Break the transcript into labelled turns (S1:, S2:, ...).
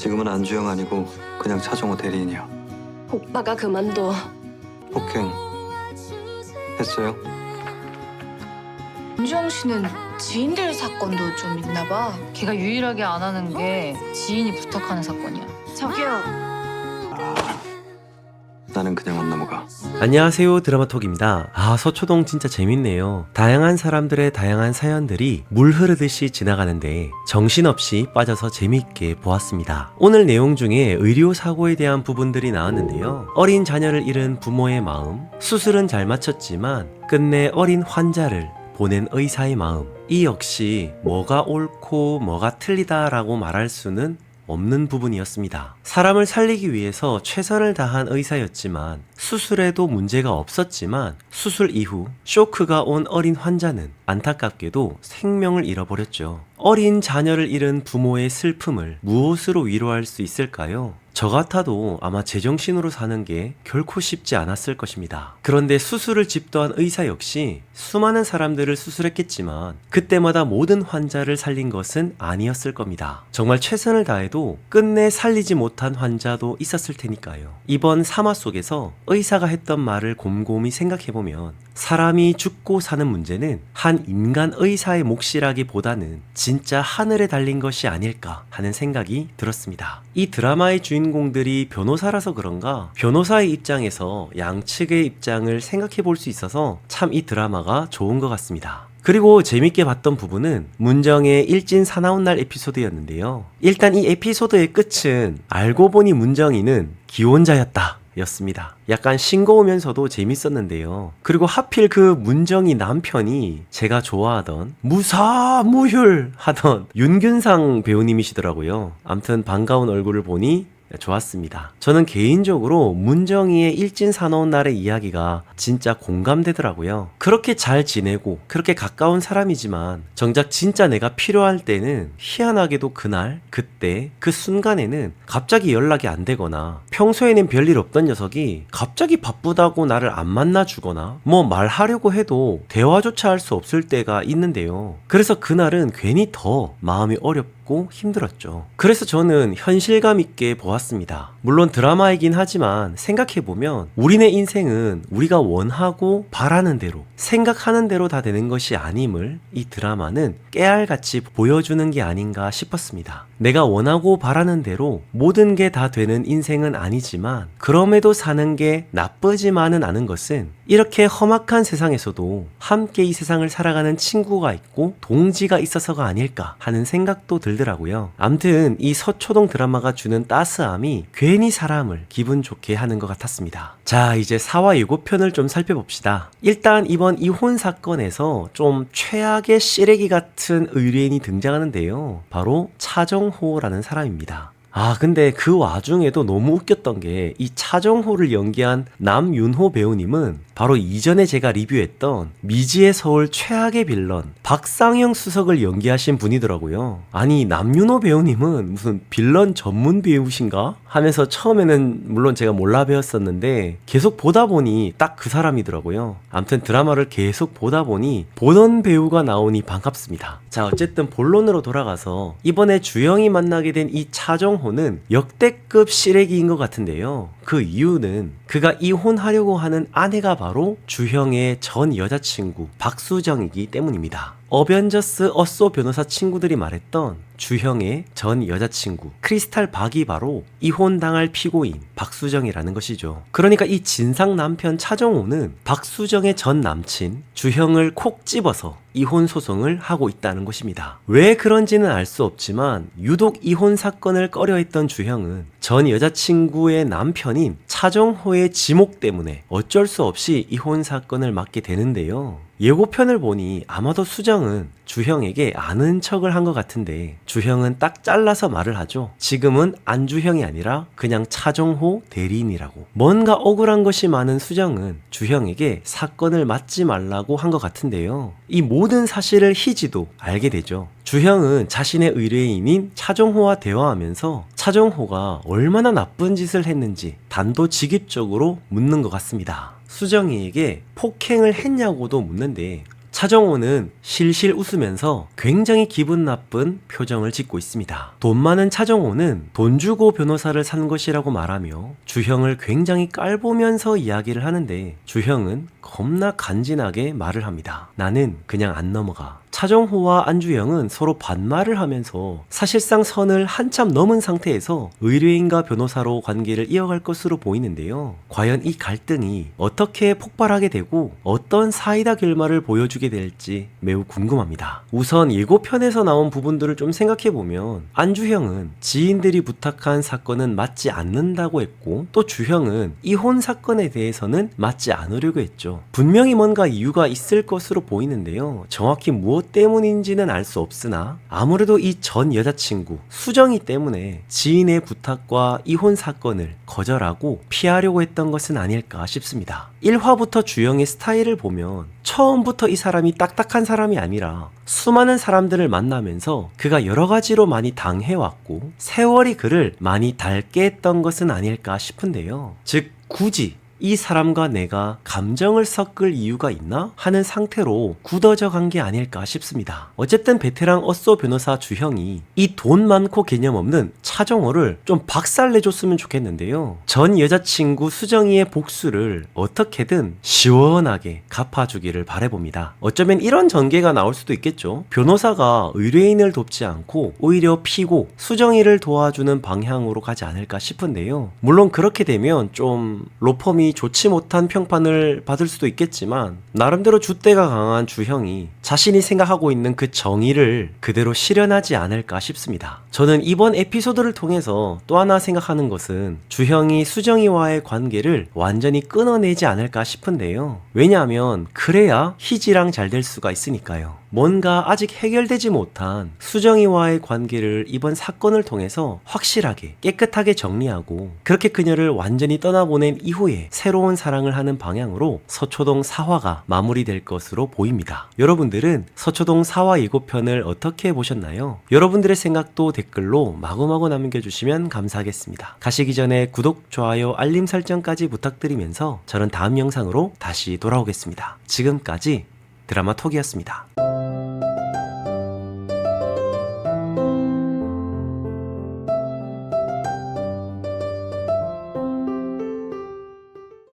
S1: 지금은 안주영 아니고 그냥 차정호 대리인이야.
S2: 오빠가 그만둬.
S1: 폭행 했어요?
S3: 윤주영 씨는 지인들 사건도 좀 있나 봐.
S4: 걔가 유일하게 안 하는 게 지인이 부탁하는 사건이야.
S3: 저기요.
S1: 나는 그냥 안 넘어가.
S5: 안녕하세요, 드라마톡입니다. 서초동 진짜 재밌네요. 다양한 사람들의 다양한 사연들이 물 흐르듯이 지나가는데 정신없이 빠져서 재밌게 보았습니다. 오늘 내용 중에 의료사고에 대한 부분들이 나왔는데요. 어린 자녀를 잃은 부모의 마음, 수술은 잘 마쳤지만 끝내 어린 환자를 보낸 의사의 마음, 이 역시 뭐가 옳고 뭐가 틀리다라고 말할 수는 없는 부분이었습니다. 사람을 살리기 위해서 최선을 다한 의사였지만 수술에도 문제가 없었지만 수술 이후 쇼크가 온 어린 환자는 안타깝게도 생명을 잃어버렸죠. 어린 자녀를 잃은 부모의 슬픔을 무엇으로 위로할 수 있을까요? 저 같아도 아마 제정신으로 사는 게 결코 쉽지 않았을 것입니다. 그런데 수술을 집도한 의사 역시 수많은 사람들을 수술했겠지만 그때마다 모든 환자를 살린 것은 아니었을 겁니다. 정말 최선을 다해도 끝내 살리지 못한 환자도 있었을 테니까요. 이번 3화 속에서 의사가 했던 말을 곰곰이 생각해보면 사람이 죽고 사는 문제는 한 인간 의사의 몫이라기보다는 진짜 하늘에 달린 것이 아닐까 하는 생각이 들었습니다. 이 드라마의 주인공들이 변호사라서 그런가 변호사의 입장에서 양측의 입장을 생각해 볼 수 있어서 참 이 드라마가 좋은 것 같습니다. 그리고 재밌게 봤던 부분은 문정의 일진 사나운 날 에피소드였는데요. 일단 이 에피소드의 끝은 알고 보니 문정이는 기혼자였다 였습니다. 약간 싱거우면서도 재밌었는데요. 그리고 하필 그 문정이 남편이 제가 좋아하던 무사무휴 하던 윤균상 배우님이시더라고요. 암튼 반가운 얼굴을 보니 좋았습니다. 저는 개인적으로 문정이의 일진 사나운 날의 이야기가 진짜 공감되더라고요. 그렇게 잘 지내고 그렇게 가까운 사람이지만 정작 진짜 내가 필요할 때는 희한하게도 그날 그때 그 순간에는 갑자기 연락이 안 되거나 평소에는 별일 없던 녀석이 갑자기 바쁘다고 나를 안 만나주거나 뭐 말하려고 해도 대화조차 할 수 없을 때가 있는데요. 그래서 그날은 괜히 더 마음이 어렵고 힘들었죠. 그래서 저는 현실감 있게 보았습니다. 물론 드라마이긴 하지만 생각해보면 우리네 인생은 우리가 원하고 바라는 대로 생각하는 대로 다 되는 것이 아님을 이 드라마는 깨알같이 보여주는 게 아닌가 싶었습니다. 내가 원하고 바라는 대로 모든 게 다 되는 인생은 아니지만 그럼에도 사는 게 나쁘지만은 않은 것은 이렇게 험악한 세상에서도 함께 이 세상을 살아가는 친구가 있고 동지가 있어서가 아닐까 하는 생각도 들더라고요. 암튼 이 서초동 드라마가 주는 따스함이 괜히 사람을 기분 좋게 하는 것 같았습니다. 자, 이제 4화 예고편을 좀 살펴봅시다. 일단 이번 이혼 사건에서 좀 최악의 쓰레기 같은 의뢰인이 등장하는데요. 바로 차정호라는 사람입니다. 근데 그 와중에도 너무 웃겼던 게 이 차정호를 연기한 남윤호 배우님은 바로 이전에 제가 리뷰했던 미지의 서울 최악의 빌런 박상영 수석을 연기하신 분이더라고요. 아니, 남윤호 배우님은 무슨 빌런 전문 배우신가? 하면서 처음에는 물론 제가 몰라 배웠었는데 계속 보다 보니 딱 그 사람이더라고요. 아무튼 드라마를 계속 보다 보니 보던 배우가 나오니 반갑습니다. 자, 어쨌든 본론으로 돌아가서 이번에 주영이 만나게 된 이 차정호는 역대급 쓰레기인 것 같은데요. 그 이유는 그가 이혼하려고 하는 아내가 바로 주형의 전 여자친구 박수정이기 때문입니다. 어벤져스 어쏘 변호사 친구들이 말했던 주형의 전 여자친구 크리스탈 박이 바로 이혼당할 피고인 박수정이라는 것이죠. 그러니까 이 진상 남편 차정호는 박수정의 전 남친 주형을 콕 집어서 이혼 소송을 하고 있다는 것입니다. 왜 그런지는 알 수 없지만 유독 이혼 사건을 꺼려했던 주형은 전 여자친구의 남편인 차정호의 지목 때문에 어쩔 수 없이 이혼 사건을 맡게 되는데요. 예고편을 보니 아마도 수정은 주형에게 아는 척을 한 것 같은데 주형은 딱 잘라서 말을 하죠. 지금은 안주형이 아니라 그냥 차정호 대리인이라고. 뭔가 억울한 것이 많은 수정은 주형에게 사건을 맡지 말라고 한 것 같은데요. 이 모든 사실을 희지도 알게 되죠. 주형은 자신의 의뢰인인 차정호와 대화하면서 차정호가 얼마나 나쁜 짓을 했는지 단도직입적으로 묻는 것 같습니다. 수정이에게 폭행을 했냐고도 묻는데 차정호는 실실 웃으면서 굉장히 기분 나쁜 표정을 짓고 있습니다. 돈 많은 차정호는 돈 주고 변호사를 산 것이라고 말하며 주형을 굉장히 깔보면서 이야기를 하는데 주형은 겁나 간지나게 말을 합니다. 나는 그냥 안 넘어가. 차정호와 안주영은 서로 반말을 하면서 사실상 선을 한참 넘은 상태에서 의뢰인과 변호사로 관계를 이어갈 것으로 보이는데요. 과연 이 갈등이 어떻게 폭발하게 되고 어떤 사이다 결말을 보여주게 될지 매우 궁금합니다. 우선 예고편에서 나온 부분들을 좀 생각해보면 안주형은 지인들이 부탁한 사건은 맞지 않는다고 했고 또 주형은 이혼 사건에 대해서는 맞지 않으려고 했죠. 분명히 뭔가 이유가 있을 것으로 보이는데요. 정확히 무엇 때문인지는 알 수 없으나 아무래도 이 전 여자친구 수정이 때문에 지인의 부탁과 이혼 사건을 거절하고 피하려고 했던 것은 아닐까 싶습니다. 1화부터 주영의 스타일을 보면 처음부터 이 사람이 딱딱한 사람이 아니라 수많은 사람들을 만나면서 그가 여러 가지로 많이 당해왔고 세월이 그를 많이 닳게 했던 것은 아닐까 싶은데요. 즉 굳이 이 사람과 내가 감정을 섞을 이유가 있나? 하는 상태로 굳어져 간 게 아닐까 싶습니다. 어쨌든 베테랑 어쏘 변호사 주형이 이 돈 많고 개념 없는 차정호를 좀 박살내줬으면 좋겠는데요. 전 여자친구 수정이의 복수를 어떻게든 시원하게 갚아주기를 바라봅니다. 어쩌면 이런 전개가 나올 수도 있겠죠. 변호사가 의뢰인을 돕지 않고 오히려 피고 수정이를 도와주는 방향으로 가지 않을까 싶은데요. 물론 그렇게 되면 좀 로펌이 좋지 못한 평판을 받을 수도 있겠지만 나름대로 줏대가 강한 주형이 자신이 생각하고 있는 그 정의를 그대로 실현하지 않을까 싶습니다. 저는 이번 에피소드를 통해서 또 하나 생각하는 것은 주형이 수정이와의 관계를 완전히 끊어내지 않을까 싶은데요. 왜냐하면 그래야 희지랑 잘 될 수가 있으니까요. 뭔가 아직 해결되지 못한 수정이와의 관계를 이번 사건을 통해서 확실하게 깨끗하게 정리하고 그렇게 그녀를 완전히 떠나보낸 이후에 새로운 사랑을 하는 방향으로 서초동 4화가 마무리될 것으로 보입니다. 여러분들은 서초동 4화 예고편을 어떻게 보셨나요? 여러분들의 생각도 댓글로 마구마구 남겨주시면 감사하겠습니다. 가시기 전에 구독, 좋아요, 알림 설정까지 부탁드리면서 저는 다음 영상으로 다시 돌아오겠습니다. 지금까지 드라마톡이었습니다.